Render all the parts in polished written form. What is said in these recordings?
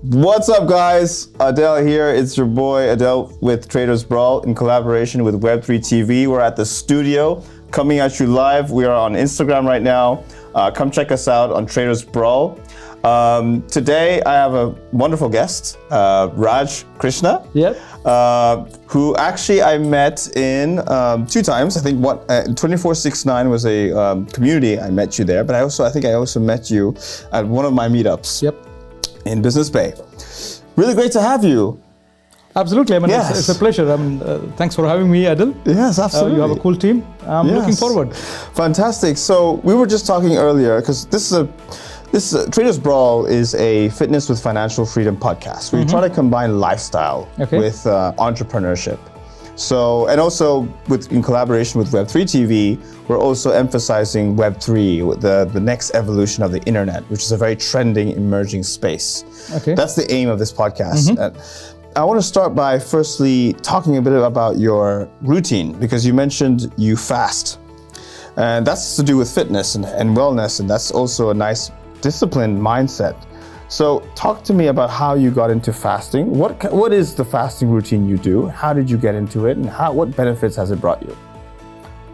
What's up, guys? Adel here. It's your boy Adel with Traders Brawl in collaboration with Web3 TV. We're at the studio coming at you live. We are on Instagram right now. Come check us out on Traders Brawl. Today I have a wonderful guest, Raj Krishna. Yep. Who actually I met in 2 times. I think 2469 was a community. I met you there, but I think I also met you at one of my meetups. Yep. In Business Bay. Really great to have you. Absolutely. I mean, yes. it's a pleasure. I mean, thanks for having me, Adel. Yes, absolutely. You have a cool team. I'm looking forward. Fantastic. So we were just talking earlier because Traders Brawl is a fitness with financial freedom podcast. We try to combine lifestyle with entrepreneurship. So, and also in collaboration with Web3 TV, we're also emphasizing Web3, the next evolution of the internet, which is a very trending, emerging space. Okay. That's the aim of this podcast. I want to start by firstly talking a bit about your routine, because you mentioned you fast. And that's to do with fitness and wellness, and that's also a nice disciplined mindset. So talk to me about how you got into fasting. What is the fasting routine you do? How did you get into it, and what benefits has it brought you?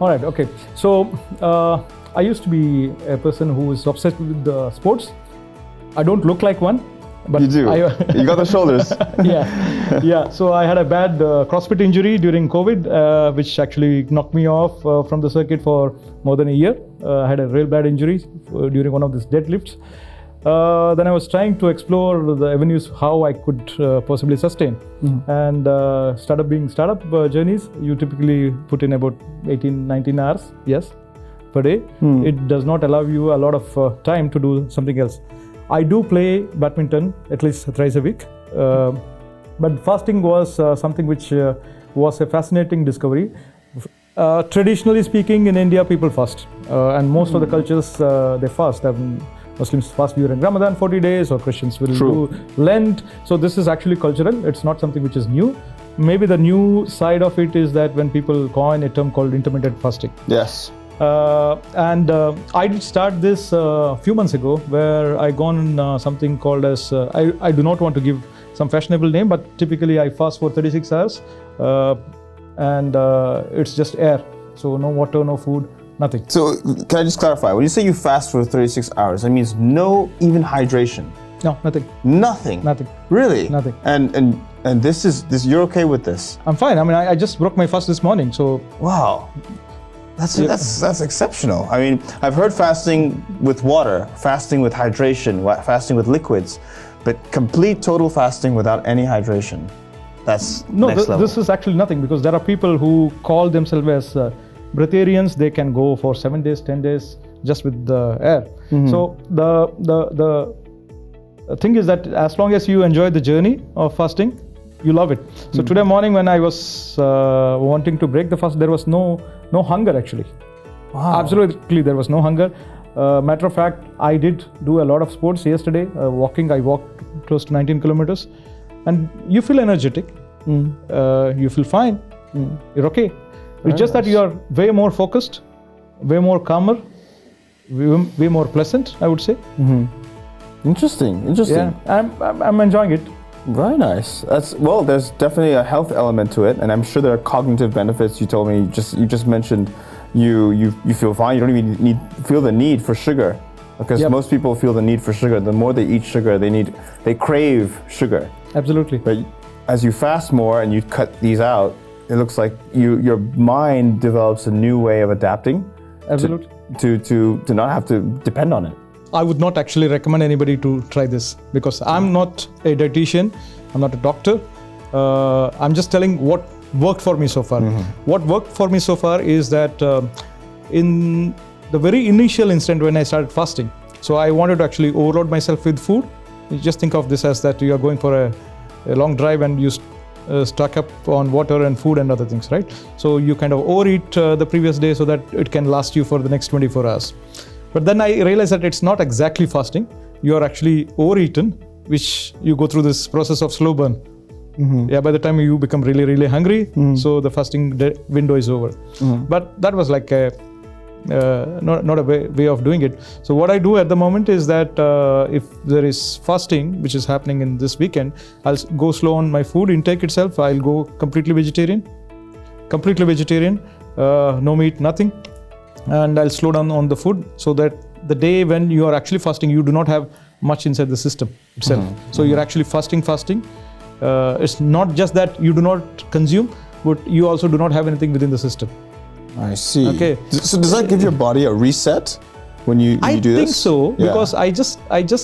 All right, okay. So I used to be a person who is obsessed with sports. I don't look like one, but you do. You got the shoulders. Yeah. So I had a bad CrossFit injury during COVID, which actually knocked me off from the circuit for more than a year. I had a real bad injury during one of these deadlifts. Then I was trying to explore the avenues how I could possibly sustain. And startup journeys, you typically put in about 18-19 hours, per day. It does not allow you a lot of time to do something else. I do play badminton at least thrice a week. But fasting was something which was a fascinating discovery. Traditionally speaking, in India, people fast. And most of the cultures, they fast. Muslims fast during Ramadan 40 days, or Christians will do Lent. So this is actually cultural. It's not something which is new. Maybe the new side of it is that when people coin a term called intermittent fasting. Yes. And I did start this a few months ago, where I gone something called as, I do not want to give some fashionable name, but typically I fast for 36 hours. And it's just air. So no water, no food. Nothing. So can I just clarify? When you say you fast for 36 hours, that means no even hydration? No, nothing. Nothing? Nothing. Really? Nothing. And this you're okay with this? I'm fine. I mean, I just broke my fast this morning, so. Wow. That's exceptional. I mean, I've heard fasting with water, fasting with hydration, fasting with liquids, but complete total fasting without any hydration. That's next level. This is actually nothing, because there are people who call themselves as breatharians. They can go for 7 days, 10 days just with the air. So the thing is that as long as you enjoy the journey of fasting, you love it. So today morning when I was wanting to break the fast, there was no hunger actually. Wow. Absolutely, there was no hunger. Matter of fact, I did do a lot of sports yesterday. Walking, I walked close to 19 kilometers, and you feel energetic. You feel fine. You're okay. It's just that you are way more focused, way more calmer, way more pleasant, I would say. Interesting. Yeah, I'm enjoying it. Very nice. There's definitely a health element to it, and I'm sure there are cognitive benefits. You told me you just mentioned you feel fine. You don't even feel the need for sugar, because most people feel the need for sugar. The more they eat sugar, they crave sugar. Absolutely. But as you fast more and you cut these out, it looks like your mind develops a new way of adapting. Absolutely. To not have to depend on it. I would not actually recommend anybody to try this, because I'm not a dietitian, I'm not a doctor. I'm just telling what worked for me so far. What worked for me so far is that in the very initial instant when I started fasting, so I wanted to actually overload myself with food. You just think of this as that you are going for a long drive and you stock up on water and food and other things, right? So you kind of overeat the previous day so that it can last you for the next 24 hours. But then I realized that it's not exactly fasting. You are actually overeaten, which you go through this process of slow burn. By the time you become really, really hungry, so the fasting window is over. But that was like a not a way of doing it. So what I do at the moment is that if there is fasting, which is happening in this weekend, I'll go slow on my food intake itself. I'll go completely vegetarian, no meat, nothing. And I'll slow down on the food so that the day when you are actually fasting, you do not have much inside the system itself. So you're actually fasting. It's not just that you do not consume, but you also do not have anything within the system. I see. Okay. So does that give your body a reset when you do this? I think so, because I just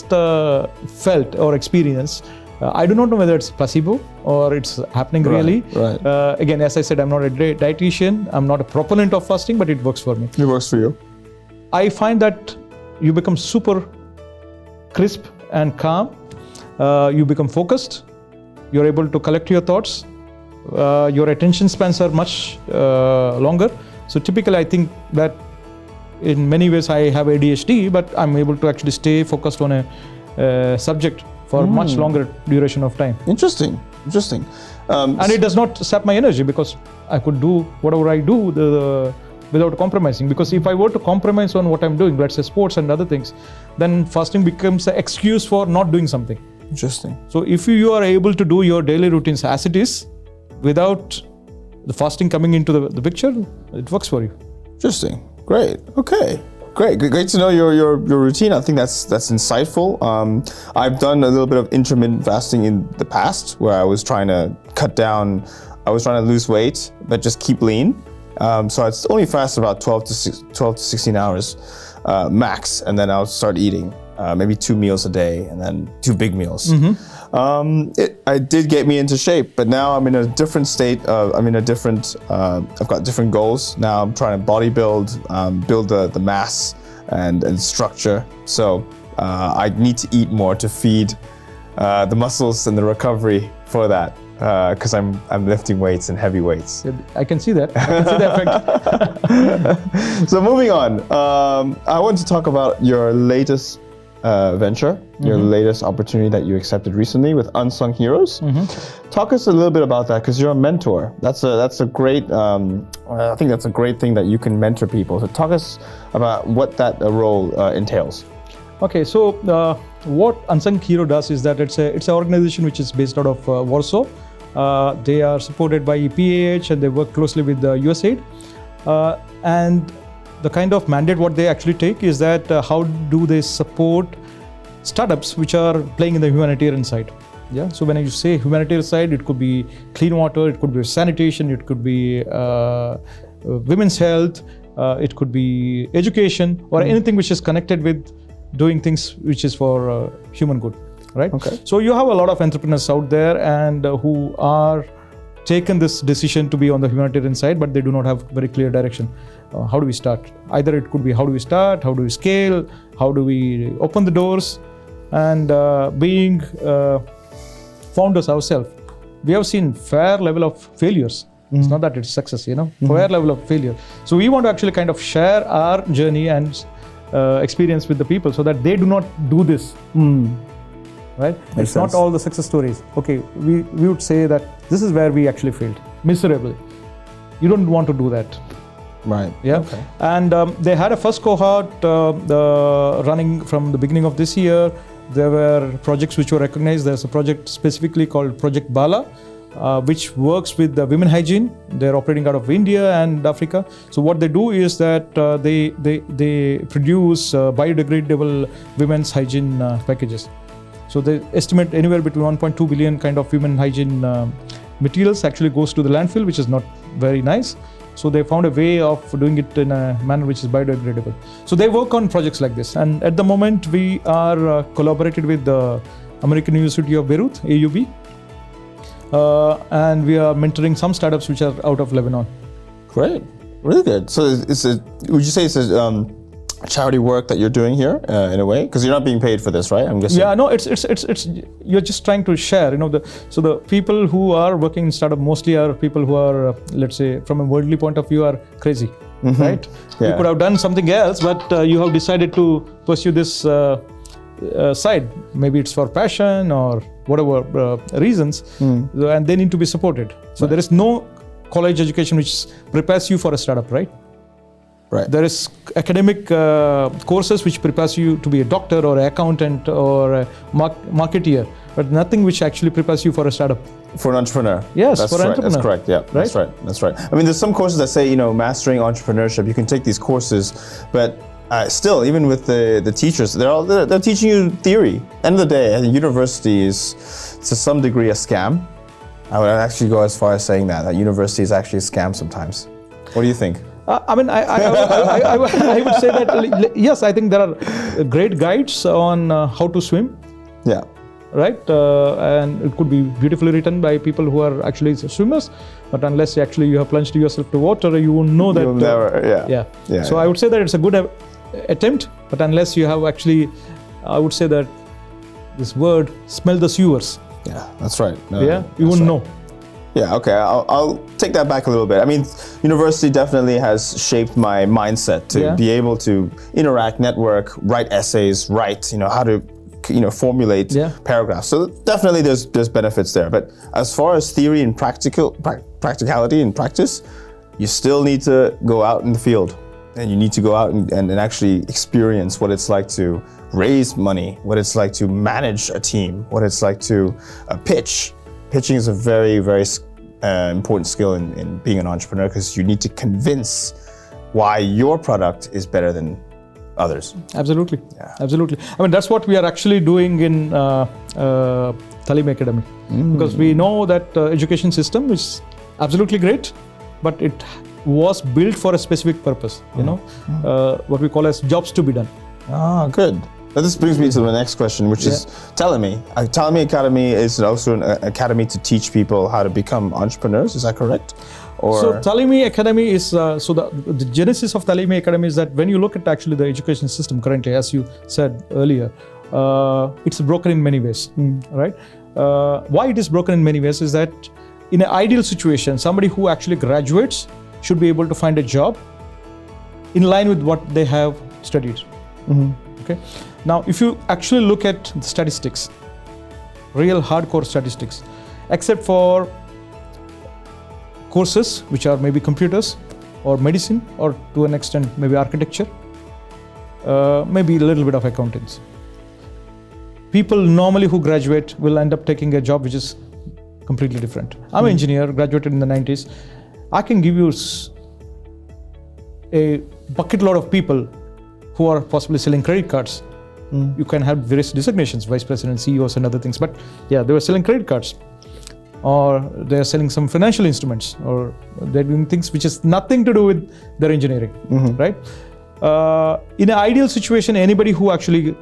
felt or experienced. I do not know whether it's placebo or it's happening really. Right. Again, as I said, I'm not a dietitian. I'm not a proponent of fasting, but it works for me. It works for you. I find that you become super crisp and calm. You become focused. You're able to collect your thoughts. Your attention spans are much longer. So typically, I think that in many ways I have ADHD, but I'm able to actually stay focused on a subject for much longer duration of time. Interesting. And it does not sap my energy, because I could do whatever I do without compromising. Because if I were to compromise on what I'm doing, let's say sports and other things, then fasting becomes an excuse for not doing something. Interesting. So if you are able to do your daily routines as it is, without the fasting coming into the picture, it works for you. Interesting. Great. Okay. Great to know your routine. I think that's insightful. I've done a little bit of intermittent fasting in the past, where I was trying to cut down. I was trying to lose weight, but just keep lean. So I'd only fast about 12 to 16 hours max, and then I'll start eating maybe 2 meals a day, and then 2 big meals. It did get me into shape, but now I'm in a different state. I've got different goals. Now I'm trying to bodybuild, build the mass and structure. So I need to eat more to feed the muscles and the recovery for that, because I'm lifting weights and heavy weights. I can see that. I can see the effect. So moving on, I want to talk about your latest venture, your latest opportunity that you accepted recently with Unsung Heroes. Talk us a little bit about that, because you're a mentor. That's a great. I think that's a great thing that you can mentor people. So talk us about what that role entails. Okay, so what Unsung Hero does is that it's an organization which is based out of Warsaw. They are supported by PAH, and they work closely with USAID. And the kind of mandate what they actually take is that how do they support startups which are playing in the humanitarian side. Yeah. So when you say humanitarian side, it could be clean water, it could be sanitation, it could be women's health, it could be education, or anything which is connected with doing things which is for human good, right? Okay. So you have a lot of entrepreneurs out there and who are taken this decision to be on the humanitarian side, but they do not have very clear direction. How do we start? Either it could be how do we start, how do we scale, how do we open the doors, and being founders ourselves, we have seen fair level of failures. It's not that it's success, fair level of failure. So we want to actually kind of share our journey and experience with the people so that they do not do this. Right? It's not all the success stories. Okay, we would say that this is where we actually failed miserably. You don't want to do that. Right. Yeah. Okay. And they had a first cohort running from the beginning of this year. There were projects which were recognized. There's a project specifically called Project Bala, which works with the women hygiene. They're operating out of India and Africa. So what they do is that they produce biodegradable women's hygiene packages. So they estimate anywhere between 1.2 billion kind of women hygiene materials actually goes to the landfill, which is not very nice. So they found a way of doing it in a manner which is biodegradable. So they work on projects like this. And at the moment, we are collaborated with the American University of Beirut, AUB. And we are mentoring some startups which are out of Lebanon. Great. Really good. So would you say it's a charity work that you're doing here in a way? Because you're not being paid for this, right? I'm guessing. Yeah, no, it's you're just trying to share, so the people who are working in startup mostly are people who are, let's say, from a worldly point of view, are crazy, right? Yeah. You could have done something else, but you have decided to pursue this side. Maybe it's for passion or whatever reasons, and they need to be supported. So there is no college education which prepares you for a startup, right? Right. There is academic courses which prepares you to be a doctor or an accountant or a marketeer, but nothing which actually prepares you for a startup. For an entrepreneur. Yes, that's for an right. entrepreneur. That's correct. Yeah, Right? That's right. I mean, there's some courses that say, mastering entrepreneurship. You can take these courses, but still, even with the teachers, they're teaching you theory. End of the day, I think university is to some degree a scam. I would actually go as far as saying that university is actually a scam sometimes. What do you think? I would say that yes, I think there are great guides on how to swim. Yeah. Right, and it could be beautifully written by people who are actually swimmers, but unless you have plunged yourself to water, you won't know that. You'll never, yeah. So I would say that it's a good attempt, but unless you have actually, I would say that this word, smell the sewers. Yeah, that's right. You wouldn't know. Yeah, okay, I'll take that back a little bit. I mean, university definitely has shaped my mindset to be able to interact, network, write essays, how to formulate paragraphs. So definitely there's benefits there. But as far as theory and practicality and practice, you still need to go out in the field, and you need to go out and actually experience what it's like to raise money, what it's like to manage a team, what it's like to pitch. Pitching is a very, very important skill in being an entrepreneur, because you need to convince why your product is better than others. Absolutely. Absolutely. I mean, that's what we are actually doing in Talami Academy, because we know that education system is absolutely great, but it was built for a specific purpose. What we call as jobs to be done. Ah, good. Now this brings me to the next question, which is Taalemy. Taalemi Academy is also an academy to teach people how to become entrepreneurs. Is that correct? So Talami Academy is, the genesis of Talami Academy is that when you look at actually the education system currently, as you said earlier, it's broken in many ways, right? Why it is broken in many ways is that in an ideal situation, somebody who actually graduates should be able to find a job in line with what they have studied. Okay. Now, if you actually look at the statistics, real hardcore statistics, except for courses which are maybe computers or medicine, or to an extent maybe architecture, maybe a little bit of accountants, people normally who graduate will end up taking a job which is completely different. I'm an engineer, graduated in the 90s. I can give you a bucket load of people who are possibly selling credit cards. You can have various designations, vice president, CEOs and other things, but they were selling credit cards, or they're selling some financial instruments, or they're doing things which has nothing to do with their engineering, right? In an ideal situation, anybody who actually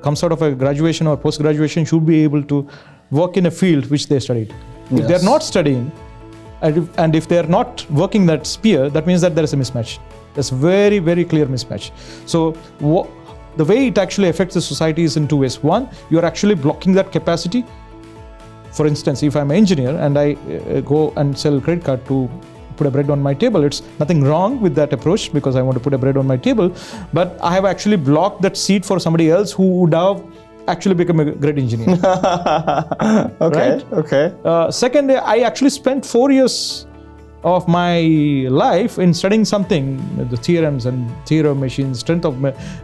comes out of a graduation or post-graduation should be able to work in a field which they studied. If they're not studying, and if they're not working that sphere, that means that there is a mismatch. There's a very, very clear mismatch. So the way it actually affects the society is in two ways. One, you're actually blocking that capacity. For instance, if I'm an engineer and I go and sell a credit card to put a bread on my table, it's nothing wrong with that approach, because I want to put a bread on my table, but I have actually blocked that seat for somebody else who would have actually become a great engineer. Okay. Second, I actually spent 4 years of my life in studying something, the theorems and theorem machines, strength of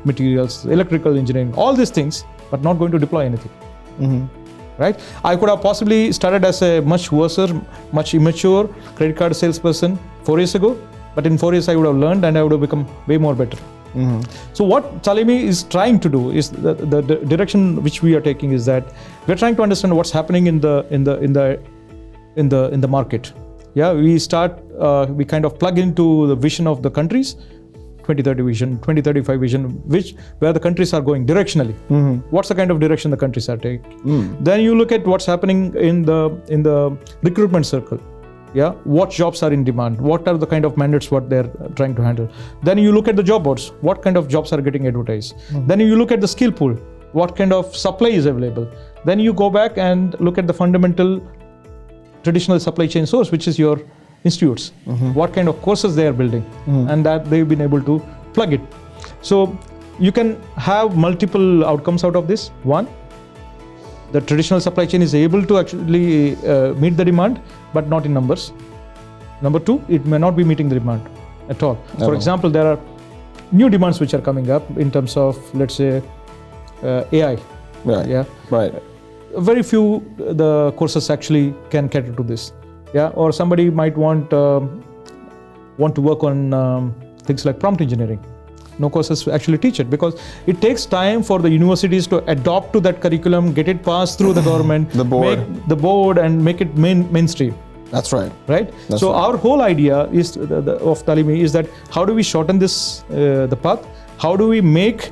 materials, electrical engineering, all these things, but not going to deploy anything. Right? I could have possibly started as a much worse, much immature credit card salesperson 4 years ago, but in 4 years I would have learned and I would have become way more better. So what Taalemi is trying to do is the direction which we are taking is that we're trying to understand what's happening in the market. We kind of plug into the vision of the countries, 2030 vision, 2035 vision, where the countries are going directionally. What's the kind of direction the countries are taking? Then you look at what's happening in the recruitment circle. What jobs are in demand? What are the kind of mandates what they're trying to handle? Then you look at the job boards. What kind of jobs are getting advertised? Then you look at the skill pool. What kind of supply is available? Then you go back and look at the fundamental traditional supply chain source, which is your institutes. What kind of courses they are building, and that they've been able to plug it. So you can have multiple outcomes out of this. One, the traditional supply chain is able to actually meet the demand, but not in numbers. Number two, it may not be meeting the demand at all. For example, there are new demands which are coming up in terms of, let's say, AI. Right. Yeah. Right. Very few the courses actually can cater to this. Yeah. Or somebody might want to work on things like prompt engineering. No courses actually teach it because it takes time for the universities to adopt to that curriculum, get it passed through the government, make the board, and make it mainstream. That's right. Right. That's so right. our whole idea is of Taalemi is that how do we shorten this the path? How do we make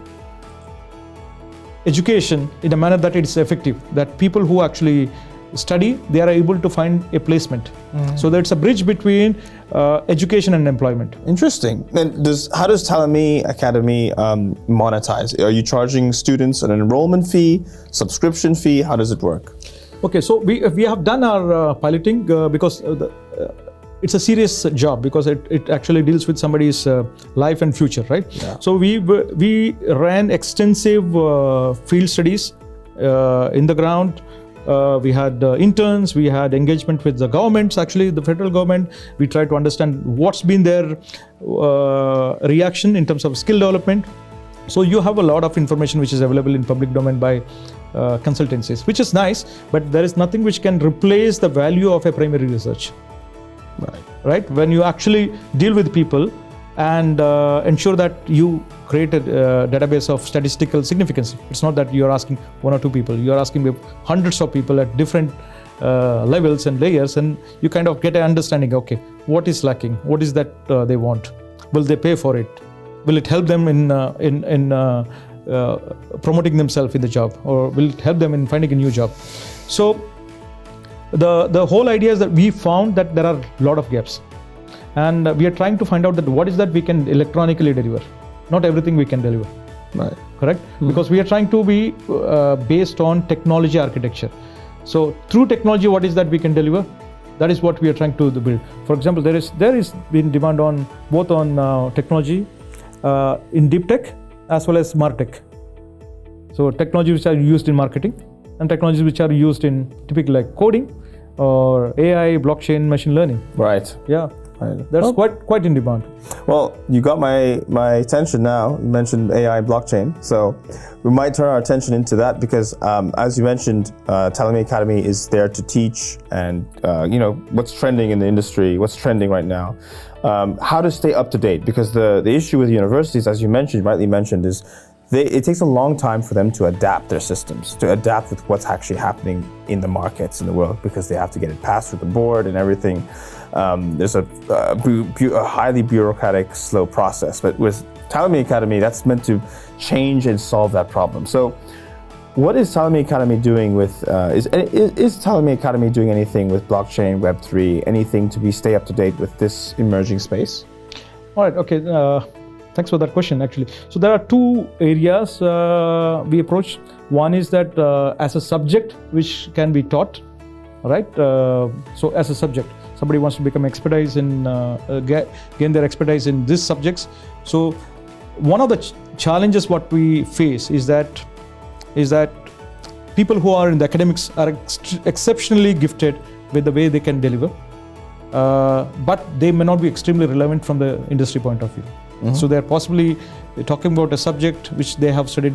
education in a manner that it's effective? That people who actually study, they are able to find a placement. So that's a bridge between education and employment. Interesting. And how does Talami Academy monetize? Are you charging students an enrollment fee, subscription fee? How does it work? Okay, so we have done our piloting because it's a serious job because it actually deals with somebody's life and future, right? Yeah. So we ran extensive field studies in the ground. We had interns, we had engagement with the governments, actually the federal government. We tried to understand what's been their reaction in terms of skill development. So you have a lot of information which is available in public domain by consultancies, which is nice, but there is nothing which can replace the value of a primary research. Right? When you actually deal with people and ensure that you create a database of statistical significance. It's not that you're asking one or two people, you're asking hundreds of people at different levels and layers, and you kind of get an understanding, okay, what is lacking? What is that they want? Will they pay for it? Will it help them in promoting themselves in the job, or will it help them in finding a new job? So the whole idea is that we found that there are a lot of gaps, and we are trying to find out that what is that we can electronically deliver. Not everything we can deliver. Right. Correct? Because we are trying to be based on technology architecture. So through technology, what is that we can deliver? That is what we are trying to build. For example, there is been demand on both on technology in deep tech as well as martech. So technologies which are used in marketing and technologies which are used in typically like coding or AI, blockchain, machine learning. Right. Yeah. Right. That's quite in demand. Well, you got my attention now. You mentioned AI and blockchain, so we might turn our attention into that because, as you mentioned, Talami Academy is there to teach and what's trending in the industry, what's trending right now, how to stay up to date. Because the issue with universities, as you rightly mentioned, is it takes a long time for them to adapt their systems, to adapt with what's actually happening in the markets in the world, because they have to get it passed through the board and everything. There's a highly bureaucratic, slow process. But with Talami Academy, that's meant to change and solve that problem. So what is Talami Academy doing with, is Talami Academy doing anything with blockchain, Web3, anything to stay up to date with this emerging space? All right, okay. Thanks for that question, actually. So there are two areas we approach. One is that as a subject which can be taught, right? So as a subject, somebody wants to become expertise in, gain their expertise in these subjects. So one of the challenges what we face is that people who are in the academics are exceptionally gifted with the way they can deliver, but they may not be extremely relevant from the industry point of view. So they're possibly talking about a subject which they have studied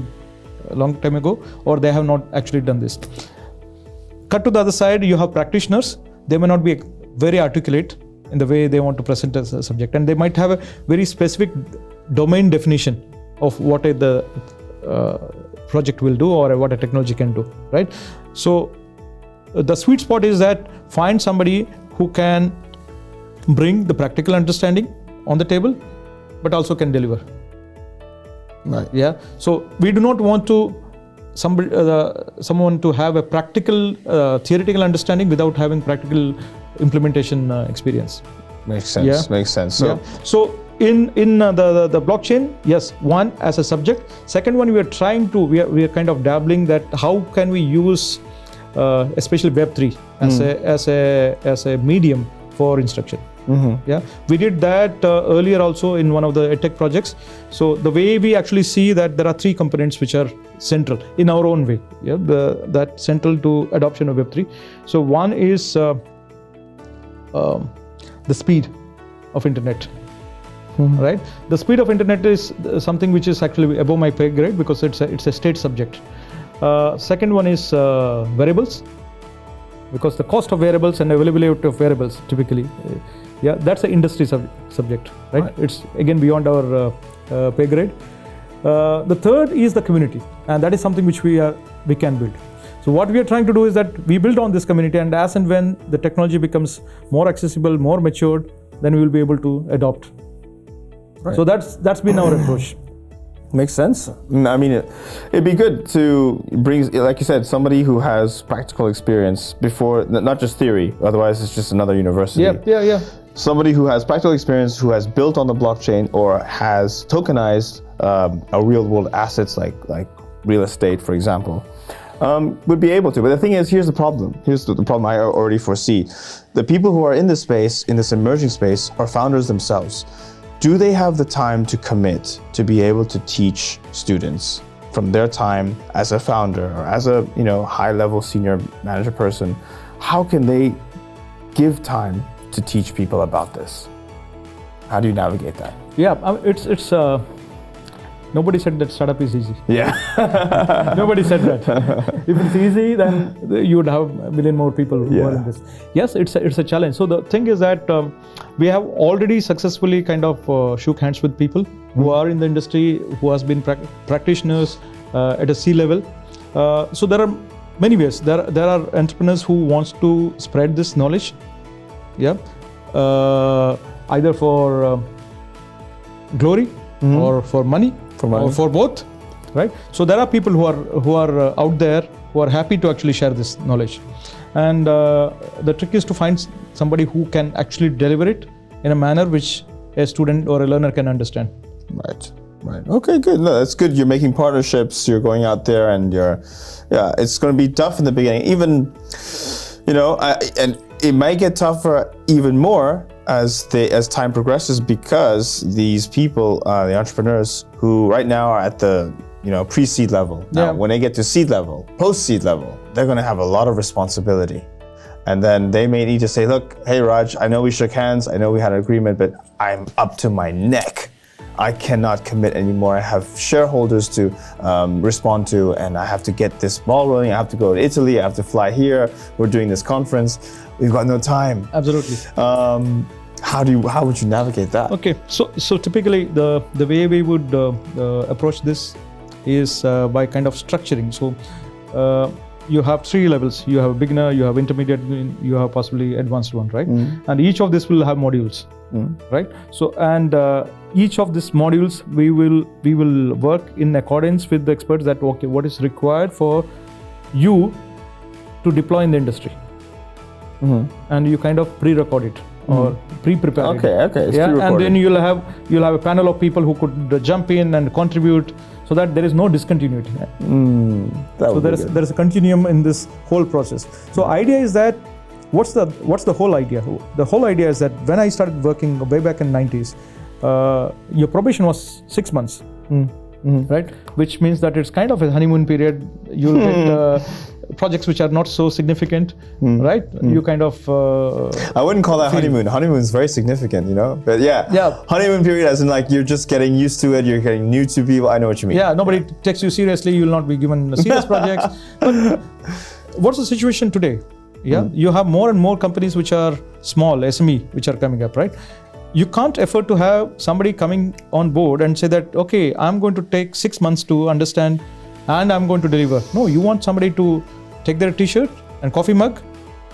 a long time ago, or they have not actually done this. Cut to the other side, you have practitioners. They may not be very articulate in the way they want to present a subject, and they might have a very specific domain definition of what the project will do or what a technology can do, right? So the sweet spot is that find somebody who can bring the practical understanding on the table, but also can deliver. Right. Yeah. So we do not want to someone to have a practical theoretical understanding without having practical implementation experience. Makes sense. Yeah. Makes sense. So in the blockchain, yes, one as a subject. Second one, we are kind of dabbling that how can we use especially Web3 as a medium for instruction. Yeah, we did that earlier also in one of the edtech projects. So the way we actually see that there are three components which are central in our own way. Yeah, that central to adoption of Web3. So one is the speed of internet. right? The speed of internet is something which is actually above my pay grade because it's a state subject. Second one is variables, because the cost of variables and availability of variables typically, that's an industry subject, right? It's again beyond our pay grade. The third is the community, and that is something which we can build. So what we are trying to do is that we build on this community, and as and when the technology becomes more accessible, more matured, then we will be able to adopt. Right. So that's been our approach. Makes sense. I mean, it'd be good to bring, like you said, somebody who has practical experience before, not just theory, otherwise it's just another university. Yeah. Somebody who has practical experience, who has built on the blockchain or has tokenized a real world assets like real estate, for example, would be able to. But the thing is, here's the problem. Here's the problem I already foresee. The people who are in this space, in this emerging space, are founders themselves. Do they have the time to commit to be able to teach students from their time as a founder or as a high-level senior manager person? How can they give time to teach people about this? How do you navigate that? Yeah, it's nobody said that startup is easy. Yeah. Nobody said that. If it's easy, then you would have a million more people who are in this. Yes, it's a challenge. So the thing is that we have already successfully kind of shook hands with people who are in the industry, who has been practitioners at a C-level. So there are many ways. There are entrepreneurs who wants to spread this knowledge. Yeah. Either for glory or for money. Or for both, right? So there are people who are out there who are happy to actually share this knowledge, and the trick is to find somebody who can actually deliver it in a manner which a student or a learner can understand. Right. Okay, good. No, that's good. You're making partnerships. You're going out there, and it's going to be tough in the beginning. Even, and it might get tougher even more as time progresses, because these people, the entrepreneurs who right now are at the pre-seed level, now when they get to seed level, post-seed level, they're going to have a lot of responsibility. And then they may need to say, look, hey Raj, I know we shook hands, I know we had an agreement, but I'm up to my neck. I cannot commit anymore. I have shareholders to respond to, and I have to get this ball rolling. I have to go to Italy, I have to fly here, we're doing this conference, we've got no time. Absolutely. How would you navigate that? Okay, so typically the way we would approach this is by kind of structuring. So you have 3 levels. You have a beginner, you have intermediate, you have possibly advanced one, right? And each of this will have modules, right? So and each of these modules we will work in accordance with the experts that what is required for you to deploy in the industry, and you kind of pre-record it. Or pre-prepare. Okay. It's and then you'll have a panel of people who could jump in and contribute, so that there is no discontinuity. So there is a continuum in this whole process. So idea is that what's the whole idea? The whole idea is that when I started working way back in 90s, your probation was 6 months, right? Which means that it's kind of a honeymoon period. You'll get projects which are not so significant, right? You kind of... I wouldn't call that honeymoon. Honeymoon is very significant, But honeymoon period as in like you're just getting used to it, you're getting new to people. I know what you mean. Yeah, nobody takes you seriously, you'll not be given serious projects. But what's the situation today? You have more and more companies which are small, SME, which are coming up, right? You can't afford to have somebody coming on board and say that, okay, I'm going to take 6 months to understand and I'm going to deliver. No, you want somebody to take their t-shirt and coffee mug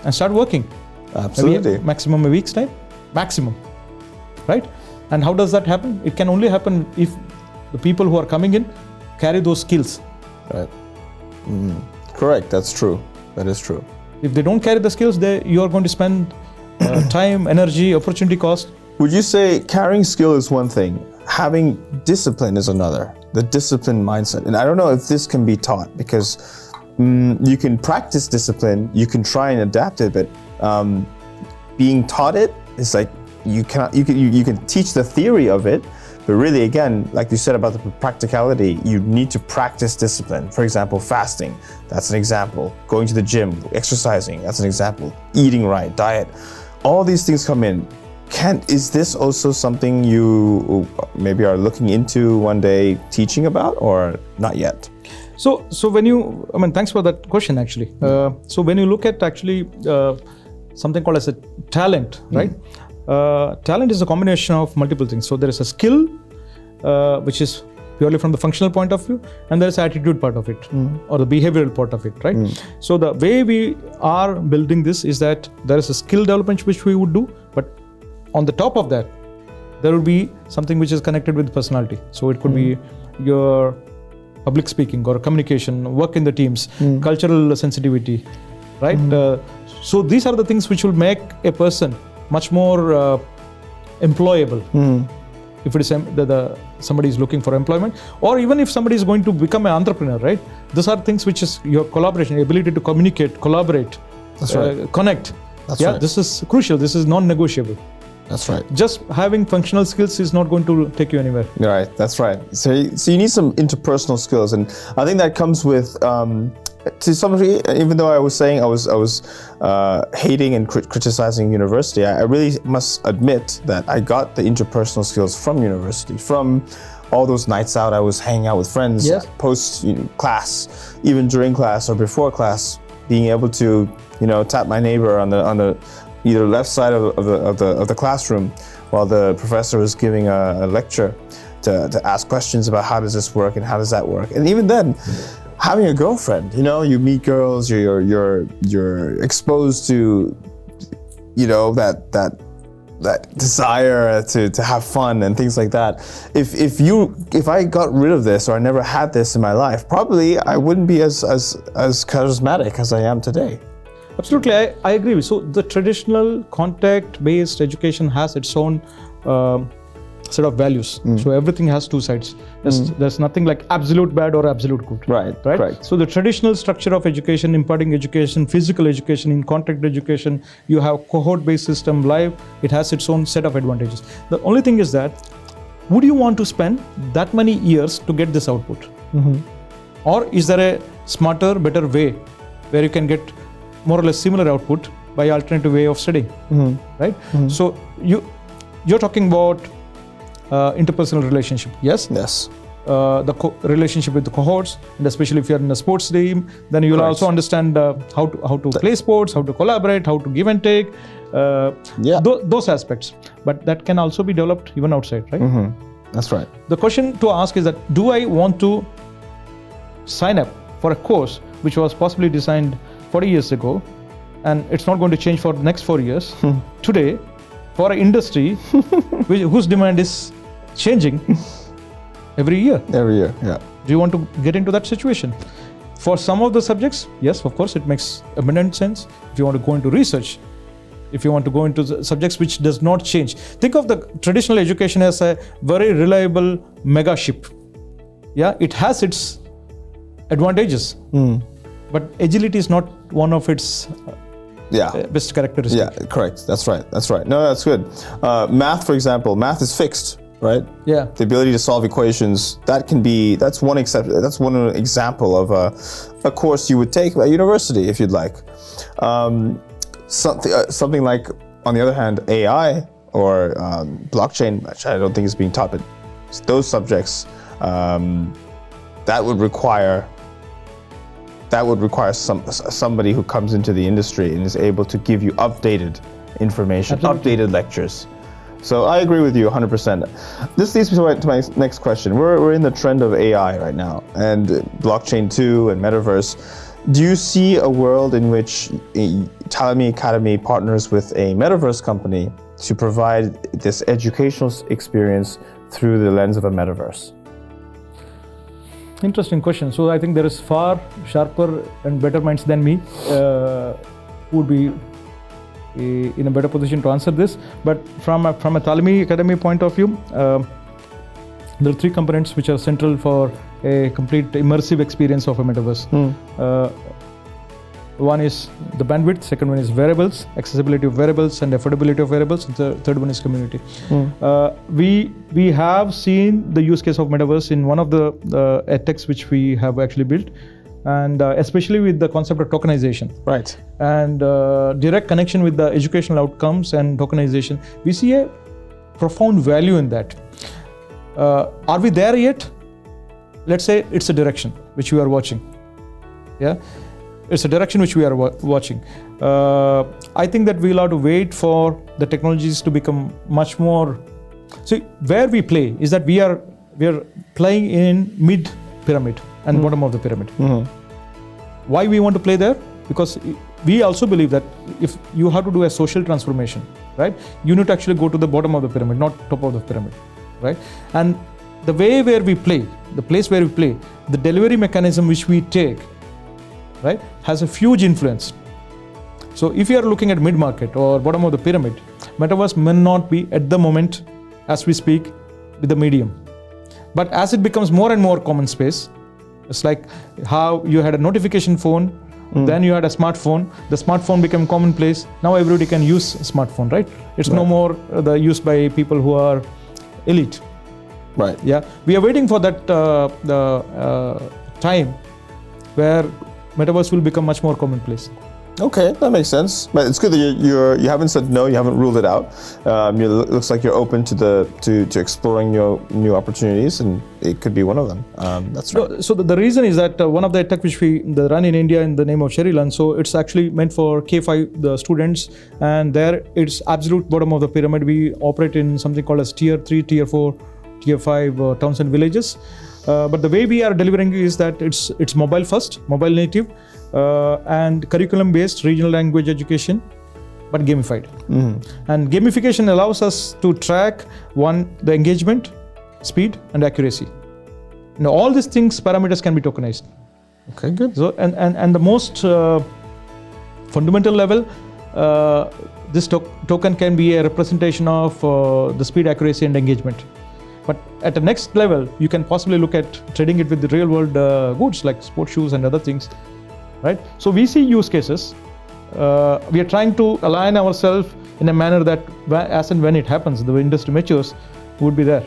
and start working. Absolutely. Maybe maximum a week's time, maximum, right? And how does that happen? It can only happen if the people who are coming in carry those skills. Right. Correct. That's true. That is true. If they don't carry the skills, you are going to spend time, energy, opportunity cost. Would you say carrying skill is one thing, having discipline is another, the discipline mindset? And I don't know if this can be taught, because you can practice discipline, you can try and adapt it, but being taught it is like you can teach the theory of it, but really, again, like you said about the practicality, you need to practice discipline. For example, fasting, that's an example. Going to the gym, exercising, that's an example. Eating right, diet, all these things come in. Is this also something you maybe are looking into one day teaching about, or not yet? So when you, thanks for that question actually. So when you look at actually something called as a talent, right? Talent is a combination of multiple things. So there is a skill, which is purely from the functional point of view, and there is attitude part of it, or the behavioral part of it, right? So the way we are building this is that there is a skill development which we would do, but on the top of that, there will be something which is connected with personality. So it could be your public speaking or communication, work in the teams, cultural sensitivity, right? So these are the things which will make a person much more employable. If it is somebody is looking for employment, or even if somebody is going to become an entrepreneur, right? These are things which is your collaboration, ability to communicate, collaborate, connect. That's right. This is crucial. This is non-negotiable. That's right. Just having functional skills is not going to take you anywhere. Right, that's right. So you need some interpersonal skills, and I think that comes with, to some degree, even though I was saying I was hating and criticizing university, I really must admit that I got the interpersonal skills from university, from all those nights out I was hanging out with friends, post class, even during class or before class, being able to tap my neighbor on the either left side of the classroom while the professor was giving a lecture, to ask questions about how does this work and how does that work. And even then, having a girlfriend, you meet girls, you're exposed to that desire to have fun and things like that. If I got rid of this, or I never had this in my life, probably I wouldn't be as charismatic as I am today. Absolutely, I agree with you. So the traditional contact-based education has its own set of values. So everything has two sides. There's nothing like absolute bad or absolute good. Right. So the traditional structure of education, imparting education, physical education, in contact education, you have cohort-based system, live. It has its own set of advantages. The only thing is that, would you want to spend that many years to get this output? Or is there a smarter, better way where you can get more or less similar output by alternative way of studying, right? So you're talking about interpersonal relationship, yes? Yes. The relationship with the cohorts, and especially if you're in a sports team, then you'll also understand how to play sports, how to collaborate, how to give and take, those aspects. But that can also be developed even outside, right? That's right. The question to ask is that, do I want to sign up for a course which was possibly designed 40 years ago, and it's not going to change for the next 4 years, today, for an industry whose demand is changing every year? Every year, yeah. Do you want to get into that situation? For some of the subjects, yes, of course, it makes abundant sense. If you want to go into research, if you want to go into the subjects which does not change. Think of the traditional education as a very reliable mega ship. Yeah, it has its advantages. But agility is not one of its best characteristics. Yeah, correct. That's right. No, that's good. Math, for example, math is fixed, right? Yeah. The ability to solve equations, that's one example of a course you would take at university if you'd like. Something like, on the other hand, AI or blockchain, which I don't think is being taught, but those subjects, that would require somebody who comes into the industry and is able to give you updated information, updated lectures. So I agree with you 100%. This leads me to my next question. We're in the trend of AI right now, and blockchain too, and Metaverse. Do you see a world in which Talami Academy partners with a Metaverse company to provide this educational experience through the lens of a Metaverse? Interesting question. So I think there is far sharper and better minds than me who would be in a better position to answer this. But from a Taalemi Academy point of view, there are three components which are central for a complete immersive experience of a Metaverse. One is the bandwidth, second one is wearables, accessibility of wearables and affordability of wearables, and the third one is community. We have seen the use case of Metaverse in one of the edtechs which we have actually built, and especially with the concept of tokenization. Right. And direct connection with the educational outcomes and tokenization. We see a profound value in that. Are we there yet? Let's say it's a direction which we are watching. Yeah, it's a direction which we are watching. I think that we'll have to wait for the technologies to become much more. See, where we play is that we are playing in mid pyramid and bottom of the pyramid. Why we want to play there? Because we also believe that if you have to do a social transformation, right, you need to actually go to the bottom of the pyramid, not top of the pyramid, right? And the way where we play, the place where we play, the delivery mechanism which we take, right, has a huge influence. So if you are looking at mid-market or bottom of the pyramid, Metaverse may not be at the moment, as we speak, with the medium. But as it becomes more and more common space, it's like how you had a notification phone, then you had a smartphone, the smartphone became commonplace, now everybody can use a smartphone, right? It's no more used by people who are elite. Right. Yeah, we are waiting for that time where Metaverse will become much more commonplace. Okay, that makes sense. But it's good that you haven't said no, you haven't ruled it out. It looks like you're open to exploring new opportunities, and it could be one of them. That's right. So the reason is that one of the tech which we run in India in the name of Cherryland, so it's actually meant for K5 the students, and there it's absolute bottom of the pyramid. We operate in something called as tier 3, tier 4, tier 5 towns and villages. But the way we are delivering is that it's mobile first, mobile native, and curriculum based regional language education, but gamified. And gamification allows us to track the engagement, speed and accuracy. Now all these things, parameters can be tokenized. Okay, good. So and the most fundamental level, this token can be a representation of the speed, accuracy and engagement. But at the next level, you can possibly look at trading it with the real world goods like sports shoes and other things, right? So we see use cases. We are trying to align ourselves in a manner that as and when it happens, the industry matures, would be there.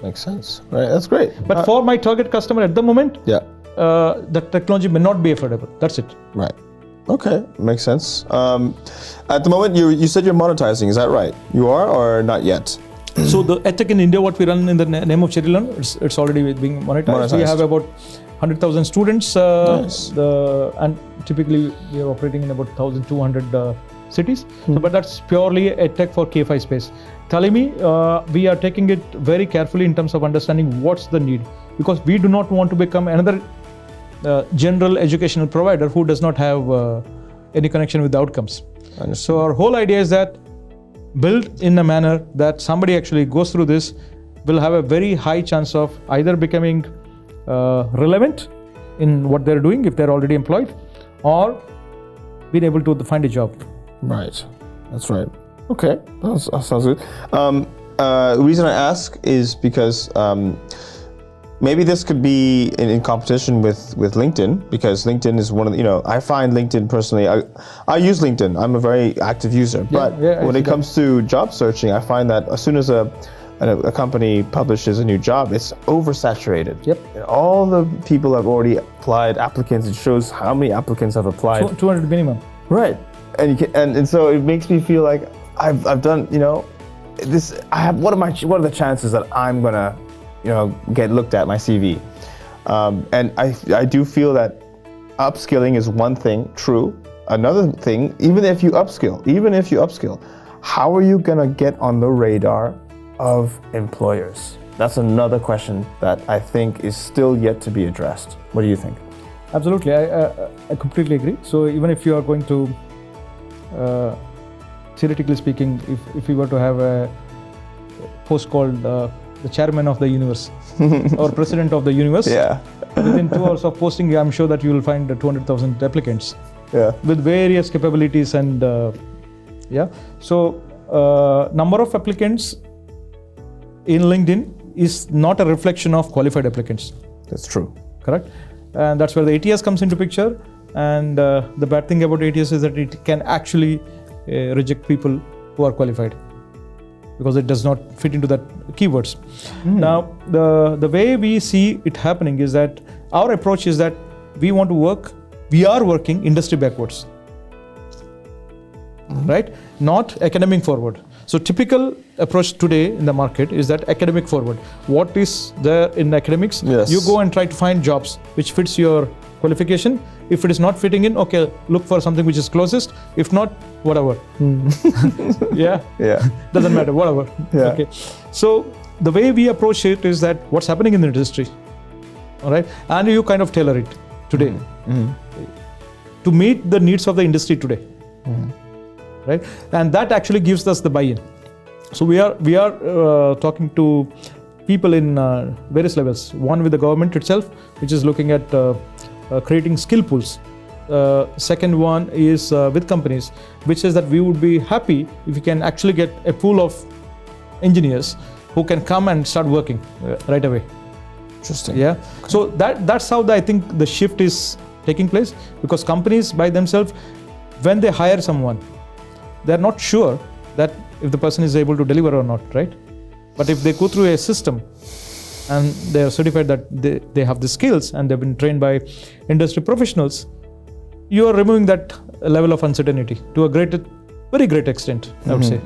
Makes sense. Right, that's great. But for my target customer at the moment, the technology may not be affordable. That's it. Right. Okay, makes sense. At the moment, you said you're monetizing. Is that right? You are, or not yet? So the EdTech in India, what we run in the name of Cherryland, it's already being monetized. We have about 100,000 students, nice. And typically we are operating in about 1,200 cities. So, but that's purely EdTech for K5 space. Talemi, we are taking it very carefully in terms of understanding what's the need, because we do not want to become another general educational provider who does not have any connection with the outcomes. So our whole idea is that built in a manner that somebody actually goes through this will have a very high chance of either becoming relevant in what they're doing if they're already employed, or being able to find a job. Right, that's right. Okay, that sounds good. The reason I ask is because maybe this could be in competition with LinkedIn, because LinkedIn is one of the, I find LinkedIn personally, I use LinkedIn, I'm a very active user, but when it comes to job searching, I find that as soon as a company publishes a new job, it's oversaturated. Yep. And all the people have already applied, applicants, it shows how many applicants have applied. 200 minimum. Right. And so it makes me feel like I've done, this, what are the chances that I'm gonna get looked at, my CV. And I do feel that upskilling is one thing, true. Another thing, even if you upskill, how are you gonna get on the radar of employers? That's another question that I think is still yet to be addressed. What do you think? Absolutely, I completely agree. So even if you are going to, theoretically speaking, if you were to have a post called the chairman of the universe or president of the universe, within 2 hours of posting, I'm sure that you will find 200,000 applicants with various capabilities and so number of applicants in LinkedIn is not a reflection of qualified applicants. That's true. Correct? And that's where the ATS comes into picture. And the bad thing about ATS is that it can actually reject people who are qualified, because it does not fit into that keywords. Now, the way we see it happening is that our approach is that we are working industry backwards, right? Not academic forward. So typical approach today in the market is that academic forward. What is there in academics? Yes. You go and try to find jobs which fits your qualification. If it is not fitting in, okay, look for something which is closest. If not, whatever. Yeah. Doesn't matter, whatever. Yeah. Okay. So the way we approach it is that what's happening in the industry, all right, and you kind of tailor it today to meet the needs of the industry today. Right, and that actually gives us the buy-in. So we are talking to people in various levels. One with the government itself, which is looking at creating skill pools. Second one is with companies, which is that we would be happy if we can actually get a pool of engineers who can come and start working right away. Interesting. Yeah. So that's how I think the shift is taking place, because companies by themselves, when they hire someone, they're not sure that if the person is able to deliver or not, right? But if they go through a system and they are certified that they have the skills and they've been trained by industry professionals, you are removing that level of uncertainty to a very great extent, I would say.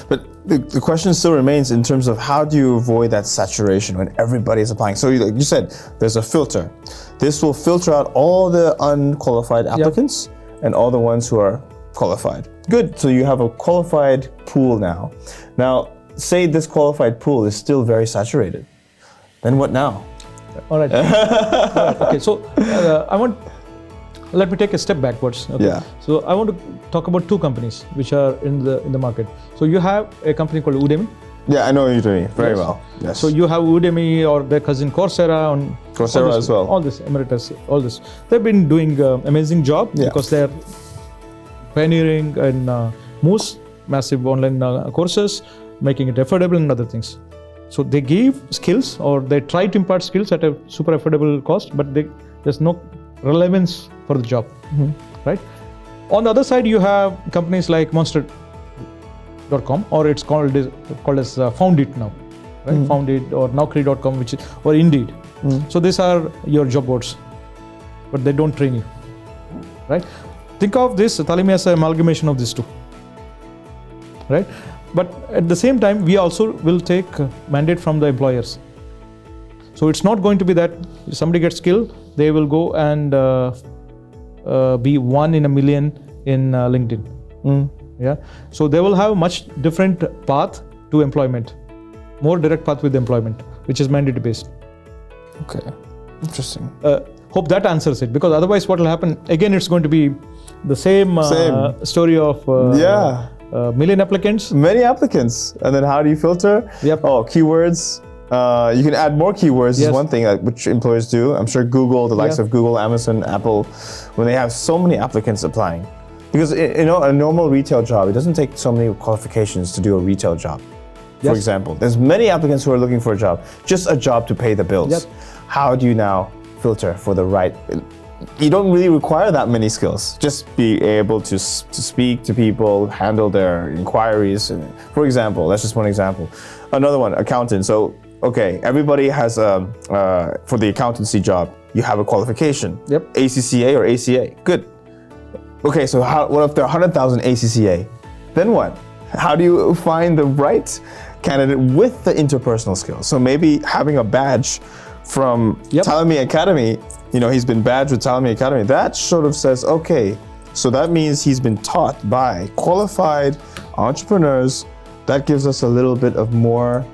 But the question still remains in terms of how do you avoid that saturation when everybody is applying? So like you said, there's a filter. This will filter out all the unqualified applicants and all the ones who are qualified. Good. So you have a qualified pool now. Now, say this qualified pool is still very saturated. Then what now? All right. Okay. So let me take a step backwards. Okay? Yeah. So I want to talk about two companies which are in the market. So you have a company called Udemy. Yeah, I know Udemy very well. Yes. So you have Udemy or their cousin Coursera as well. All this, Emeritus, all this. They've been doing amazing job because they're pioneering in most massive online courses, making it affordable and other things. So they give skills, or they try to impart skills at a super affordable cost, but there's no relevance for the job, right? On the other side, you have companies like Monster.com, or it's called as Foundit now, right? Foundit or Naukri.com, or Indeed. So these are your job boards, but they don't train you, right? Think of this Taalemi as an amalgamation of these two, right? But at the same time, we also will take mandate from the employers. So it's not going to be that if somebody gets skilled, they will go and be 1 in a million in LinkedIn. Yeah. So they will have much different path to employment, more direct path with employment, which is mandate based. Okay. Interesting. Hope that answers it, because otherwise what will happen, again, it's going to be the same. Story of million applicants. Many applicants. And then how do you filter? Oh, keywords. You can add more keywords is one thing which employers do. I'm sure Google, the likes of Google, Amazon, Apple, when they have so many applicants applying. Because a normal retail job, it doesn't take so many qualifications to do a retail job. For example, there's many applicants who are looking for a job, just a job to pay the bills. How do you now filter for the right? You don't really require that many skills. Just be able to speak to people, handle their inquiries. For example, that's just one example. Another one, accountant. So, okay, everybody has for the accountancy job, you have a qualification. ACCA or ACA. Good. Okay, so what if there are 100,000 ACCA? Then what? How do you find the right candidate with the interpersonal skills? So maybe having a badge from Talami Academy, he's been badged with Talami Academy, that sort of says, okay, so that means he's been taught by qualified entrepreneurs. That gives us a little bit of more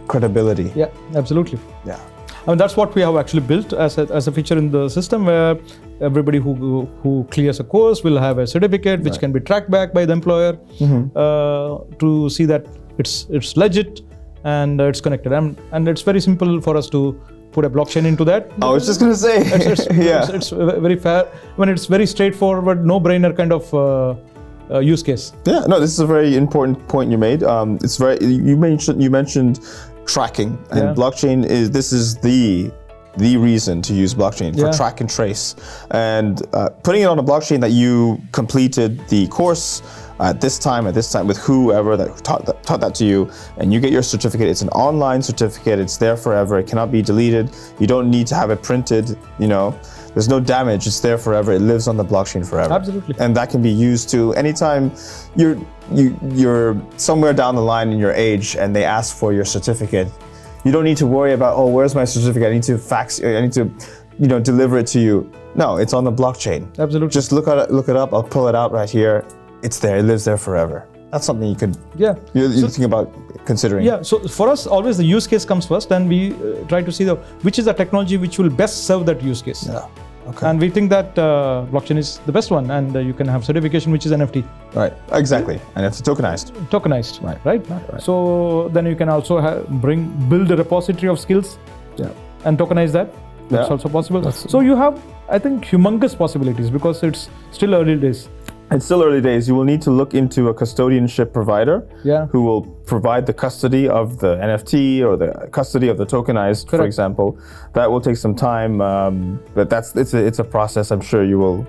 credibility. Yeah, absolutely. Yeah. I mean, that's what we have actually built as a feature in the system, where everybody who clears a course will have a certificate which can be tracked back by the employer to see that it's legit and it's connected. And it's very simple for us to put a blockchain into that. I was just going to say, it's very fair. When it's very straightforward, no-brainer kind of use case. Yeah, no, this is a very important point you made. You mentioned tracking, and blockchain is the reason to use blockchain for track and trace, and putting it on a blockchain that you completed the course at this time with whoever that taught that to you, and you get your certificate. It's an online certificate. It's there forever. It cannot be deleted. You don't need to have it printed. there's no damage. It's there forever. It lives on the blockchain forever. Absolutely. And that can be used to anytime you're somewhere down the line in your age and they ask for your certificate. You don't need to worry about, oh, where's my certificate? I need to deliver it to you. No, it's on the blockchain. Absolutely. Just look it up. I'll pull it out right here. It's there. It lives there forever. That's something you could. Yeah. You think about considering. Yeah. So for us, always the use case comes first, and we try to see which is the technology which will best serve that use case. Yeah. Okay. And we think that blockchain is the best one, and you can have certification, which is NFT. Right. Exactly. And it's tokenized. Tokenized. Right. So then you can also build a repository of skills. Yeah. And tokenize that. That's also possible. So you have, I think, humongous possibilities because it's still early days. It's still early days. You will need to look into a custodianship provider who will provide the custody of the NFT or the custody of the tokenized, for example. That will take some time, but it's a process I'm sure you will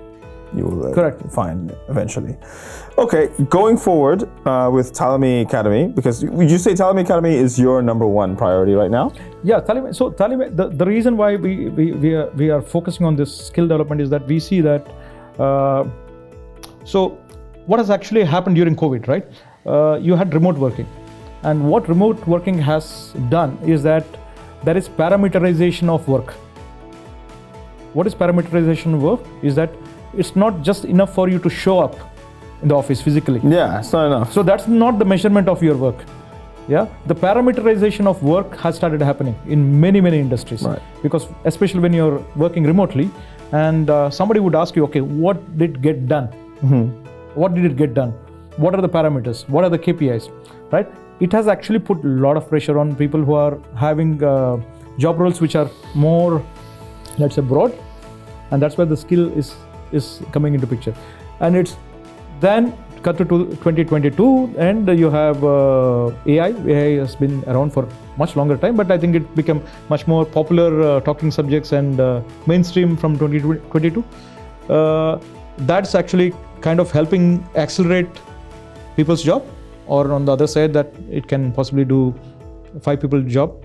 find eventually. Okay, going forward with Talami Academy, because would you say Talami Academy is your number one priority right now? Yeah, Talemi. So Talemi, the reason why we are focusing on this skill development is that we see that. So what has actually happened during COVID, right? You had remote working. And what remote working has done is that there is parameterization of work. What is parameterization of work? Is that it's not just enough for you to show up in the office physically. Yeah, it's not enough. So that's not the measurement of your work. Yeah, the parameterization of work has started happening in many industries. Right. Because especially when you're working remotely, and somebody would ask you, okay, what did get done? What did it get done? What are the parameters? What are the KPIs? Right? It has actually put a lot of pressure on people who are having job roles which are more, let's say, broad, and that's where the skill is coming into picture. And it's then cut to 2022, and you have AI. AI has been around for much longer time, but I think it became much more popular talking subjects and mainstream from 2022. That's actually kind of helping accelerate people's job, or on the other side that it can possibly do 5 people's job,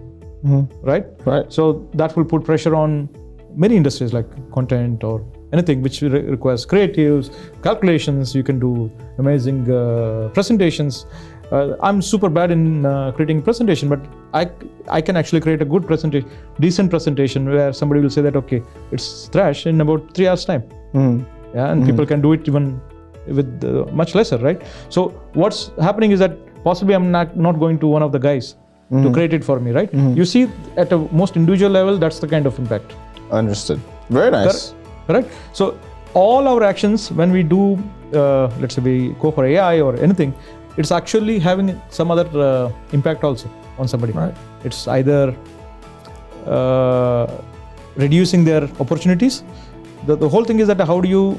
right? So that will put pressure on many industries like content or anything which requires creatives, calculations. You can do amazing presentations. I'm super bad in creating presentation, but I can actually create a good presentation, decent presentation where somebody will say that, okay, it's trash in about 3 hours time. Yeah, and people can do it even with much lesser, right? So what's happening is that possibly I'm not going to one of the guys to create it for me, right? You see, at a most individual level, that's the kind of impact. Understood. Very nice. Correct. So all our actions, when we do, let's say we go for AI or anything, it's actually having some other impact also on somebody. Right. It's either reducing their opportunities. The whole thing is that how do you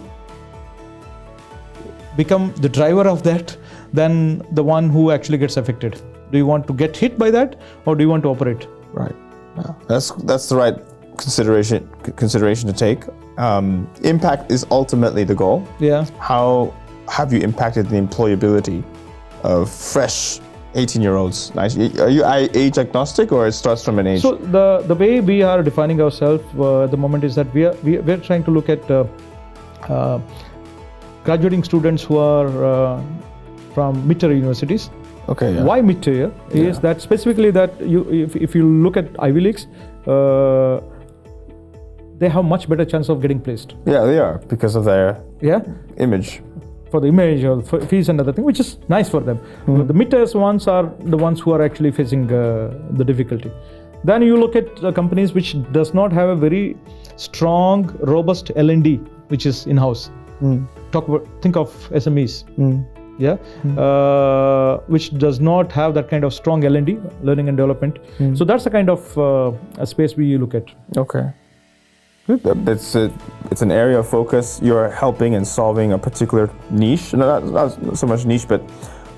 become the driver of that than the one who actually gets affected? Do you want to get hit by that, or do you want to operate? Right. Yeah. That's the right consideration to take. Impact is ultimately the goal. Yeah. How have you impacted the employability of fresh 18-year-olds? Are you age agnostic, or it starts from an age? So the way we are defining ourselves at the moment is that we're trying to look at graduating students who are from mid-tier universities. Okay. Yeah. Why mid-tier? Is that specifically that if you look at Ivy Leagues, they have much better chance of getting placed. Yeah, they are, because of their image. For the image or fees and other thing, which is nice for them. The mid-tier ones are the ones who are actually facing the difficulty. Then you look at companies which does not have a very strong, robust L&D, which is in-house. Think of SMEs. Which does not have that kind of strong L&D, learning and development. So that's the kind of a space we look at. Okay. It's an area of focus. You're helping and solving a particular niche, not so much niche, but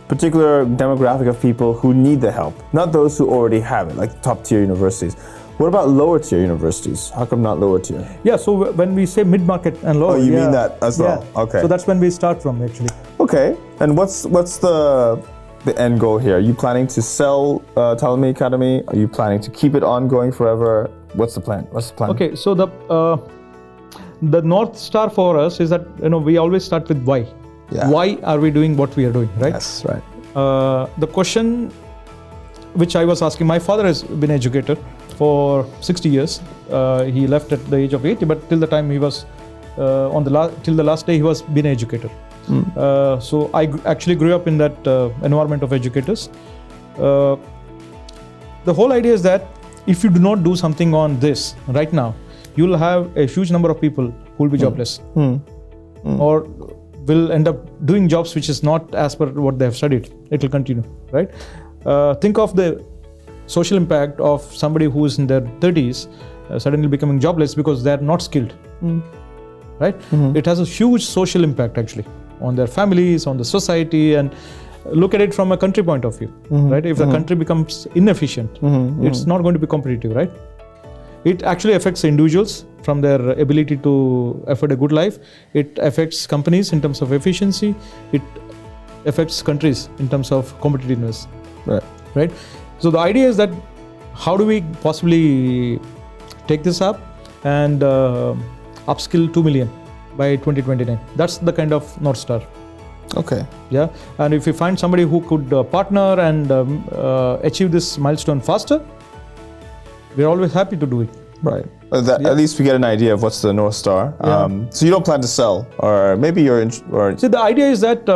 particular demographic of people who need the help, not those who already have it, like top tier universities. What about lower tier universities? How come not lower tier? Yeah, so when we say mid-market and lower. Oh, you mean that as well? Yeah. Okay. So that's when we start from, actually. Okay, and what's the end goal here? Are you planning to sell Taalemi Academy? Are you planning to keep it ongoing forever? What's the plan? Okay, so the North Star for us is that, we always start with why. Yeah. Why are we doing what we are doing, right? Yes, right. The question which I was asking, my father has been an educator for 60 years. He left at the age of 80, but till the time he was till the last day he was been an educator. So I actually grew up in that environment of educators. The whole idea is that if you do not do something on this right now, you will have a huge number of people who will be jobless or will end up doing jobs which is not as per what they have studied. It will continue, right? Think of the social impact of somebody who is in their 30s suddenly becoming jobless because they are not skilled, right? It has a huge social impact actually on their families, on the society, and look at it from a country point of view, right? If the country becomes inefficient, it's not going to be competitive, right? It actually affects individuals from their ability to afford a good life. It affects companies in terms of efficiency. It affects countries in terms of competitiveness, right? So the idea is that how do we possibly take this up and upskill 2 million by 2029? That's the kind of North Star. Okay. Yeah, and if we find somebody who could partner and achieve this milestone faster, we're always happy to do it. Right. At least we get an idea of what's the North Star. So you don't plan to sell, or maybe you're See, the idea is that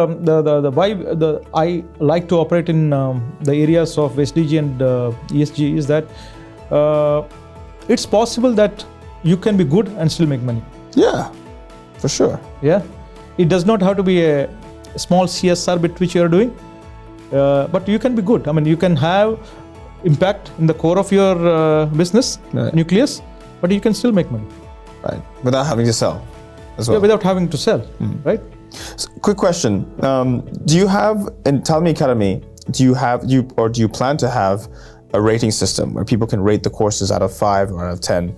I like to operate in the areas of SDG and ESG is that it's possible that you can be good and still make money. Yeah, for sure. Yeah, it does not have to be a small CSR bit which you are doing, but you can be good. I mean, you can have impact in the core of your business nucleus, but you can still make money. Right, without having to sell as well. Yeah, without having to sell, right? So, quick question: do you have in Talami Academy? Do you plan to have a rating system where people can rate the courses out of 5 or out of 10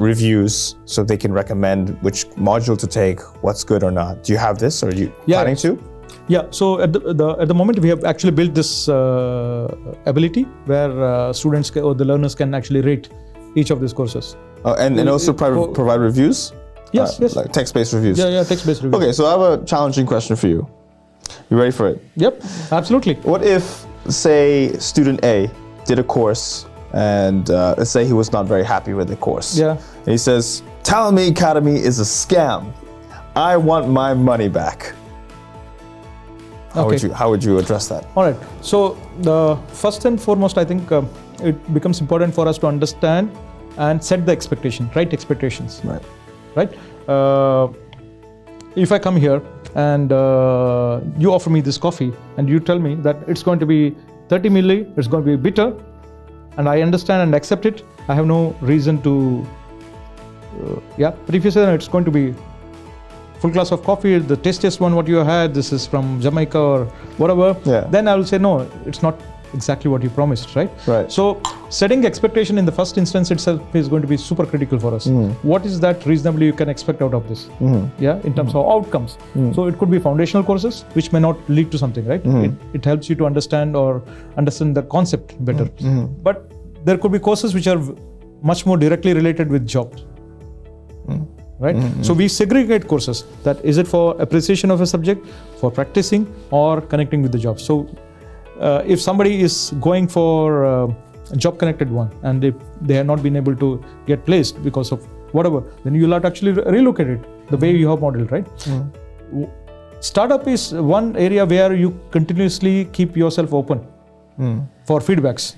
reviews, so they can recommend which module to take, what's good or not? Do you have this, or are you planning to? Yeah, so at the moment we have actually built this ability where students or the learners can actually rate each of these courses. And also provide reviews? Yes. Like text-based reviews? Yeah, text-based reviews. Okay, so I have a challenging question for you. You ready for it? Yep, absolutely. What if, say, student A did a course and let's say he was not very happy with the course. Yeah. And he says, Taalemi Academy is a scam. I want my money back. How would you address that? All right. So the first and foremost, I think it becomes important for us to understand and set the expectation, right expectations. Right. If I come here and you offer me this coffee and you tell me that it's going to be 30 milli, it's going to be bitter, and I understand and accept it, I have no reason to. But if you say that it's going to be full glass of coffee, the tastiest one what you had, this is from Jamaica or whatever, then I will say no, it's not exactly what you promised, right? So setting expectation in the first instance itself is going to be super critical for us. What is that reasonably you can expect out of this? In terms of outcomes. So it could be foundational courses which may not lead to something, right? It helps you to understand the concept better. But there could be courses which are much more directly related with jobs. Right? So we segregate courses. That is it for appreciation of a subject, for practicing, or connecting with the job. So if somebody is going for a job connected one and they have not been able to get placed because of whatever, then you'll have to actually relocate it the way you have modeled, right? Startup is one area where you continuously keep yourself open for feedbacks.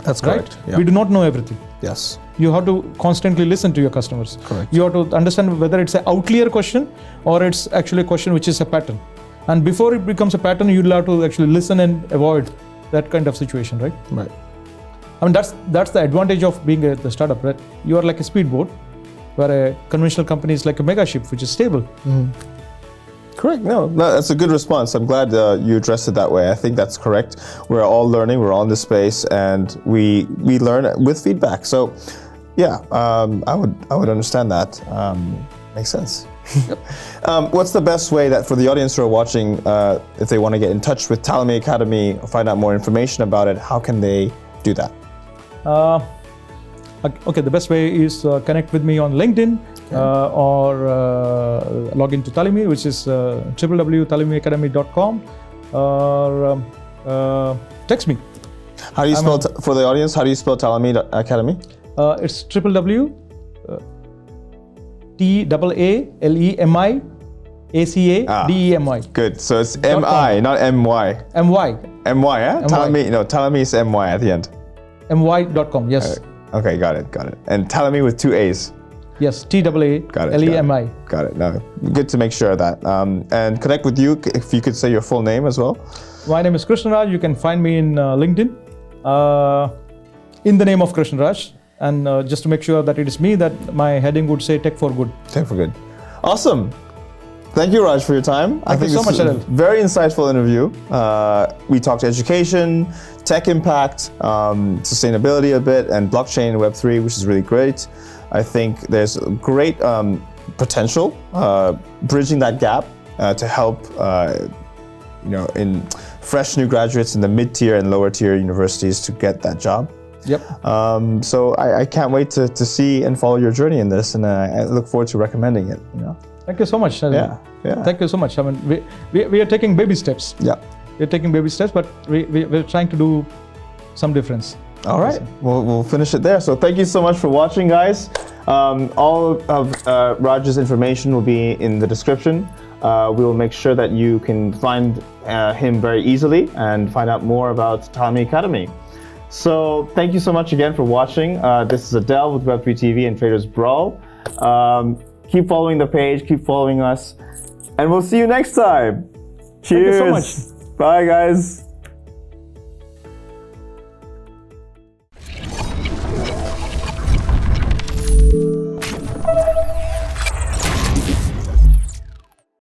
That's correct. Right? We do not know everything. Yes. You have to constantly listen to your customers. Correct. You have to understand whether it's an outlier question or it's actually a question which is a pattern. And before it becomes a pattern, you'll have to actually listen and avoid that kind of situation, right? Right. I mean, that's the advantage of being a startup, right? You are like a speedboat, where a conventional company is like a mega ship, which is stable. Correct. No, that's a good response. I'm glad you addressed it that way. I think that's correct. We're all learning. We're all in this space, and we learn with feedback. So, yeah, I would understand that. Makes sense. What's the best way that for the audience who are watching, if they want to get in touch with Talami Academy or find out more information about it, how can they do that? Okay, the best way is connect with me on LinkedIn. or log into Taalemi, which is www.taalemiacademy.com, or text me. How do you spell, for the audience, how do you spell Talami Academy? It's www.TAALEMIACADEMY. Good. So it's M-I, not M-Y. MY. M-Y, eh? Talami, no, Talami is M-Y at the end. MY.com, yes. Okay, got it. And Talami with 2 A's. Yes, TAALEMI. Got it. No, good to make sure of that. And connect with you, if you could say your full name as well. My name is Krishna Raj. You can find me in LinkedIn in the name of Krishna Raj. And just to make sure that it is me, that my heading would say Tech for Good. Tech for Good. Awesome. Thank you, Raj, for your time. Thank you so much, Adel. Very insightful interview. We talked education, tech impact, sustainability a bit, and blockchain and Web3, which is really great. I think there's great potential bridging that gap to help in fresh new graduates in the mid-tier and lower tier universities to get that job. Yep. So I can't wait to see and follow your journey in this, and I look forward to recommending it. Thank you so much. Yeah. Thank you so much. I mean, we are taking baby steps. Yeah. We're taking baby steps, but we're trying to do some difference. All right, we'll finish it there. So thank you so much for watching, guys. All of Raj's information will be in the description. We will make sure that you can find him very easily and find out more about Talami Academy. So thank you so much again for watching. This is Adel with Web3 TV and Traders Brawl. Keep following the page, keep following us, and we'll see you next time. Cheers. Thank you so much. Bye, guys.